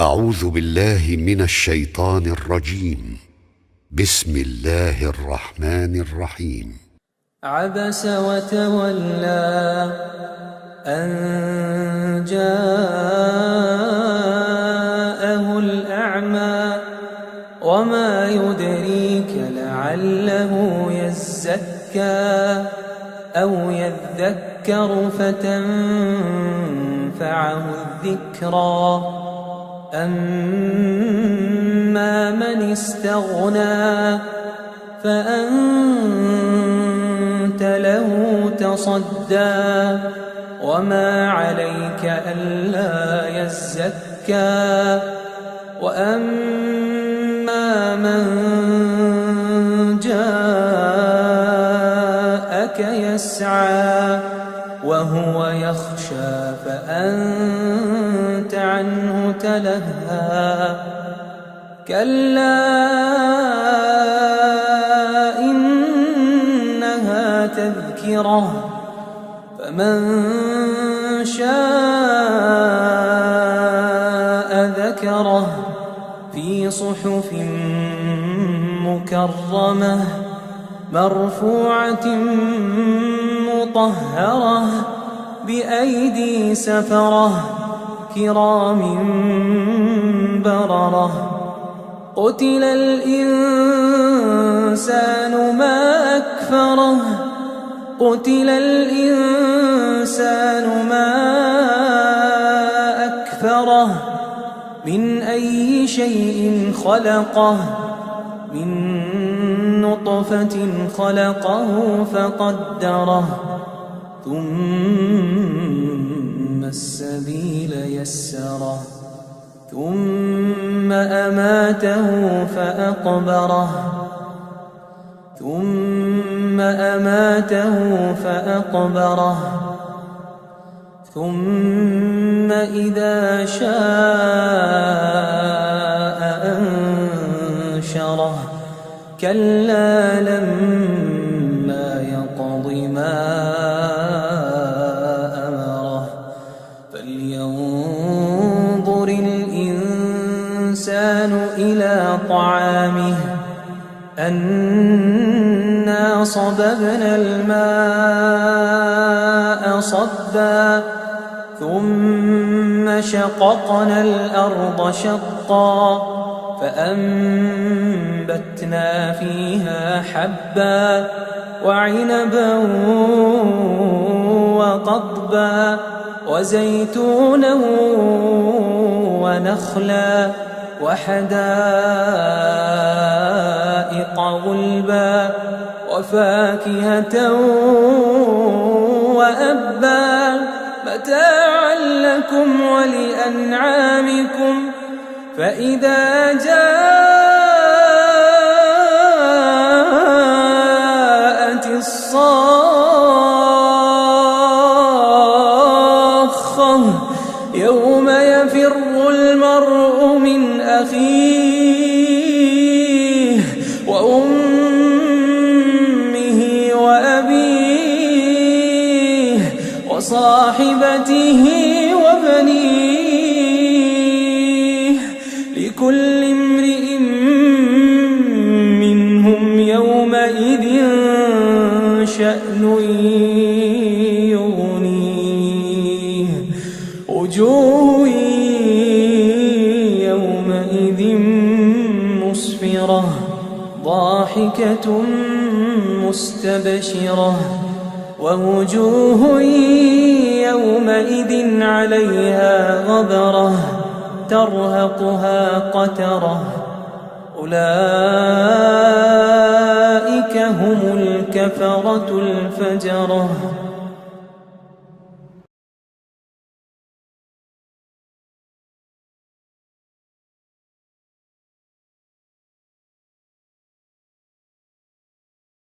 أعوذ بالله من الشيطان الرجيم. بسم الله الرحمن الرحيم. عبس وتولى أن جاءه الأعمى وما يدريك لعله يزكى أو يذكر فتنفعه الذكرى أما من استغنى فأنت له تصدى وما عليك ألا يزكى وأما من جاءك يسعى وهو يخشى فأنت عنه تلهى كلا إنها تذكرة فمن شاء ذكره في صحف مكرمة مرفوعة مطهرة بأيدي سفرة كرام بررة قتل الإنسان ما أكفره قتل الإنسان ما أكفره من أي شيء خلقه من نطفة خلقه فقدره ثم السبيل يسره ثم أماته فأقبره ثم إذا شاء أنشره كلا لما يقض ما أمره فلينظر الإنسان إلى طعامه أنا صببنا الماء صبا ثم شققنا الأرض شقا فأنبتنا فيها حبا وعنبا وقضبا وزيتونا ونخلا وحدائق غلبا وفاكهة وأبا متاعا لكم ولأنعامكم فإذا جاءت الصاخة يوم يفر المرء من أخيه وأمه وأبيه وصاحبته وبنيه لكل امرئ منهم يومئذ شأن يغنيه وجوه يومئذ مسفرة ضاحكة مستبشرة ووجوه يومئذ عليها غبرة ترهقها قترة أولئك هم الكفرة الفجرة.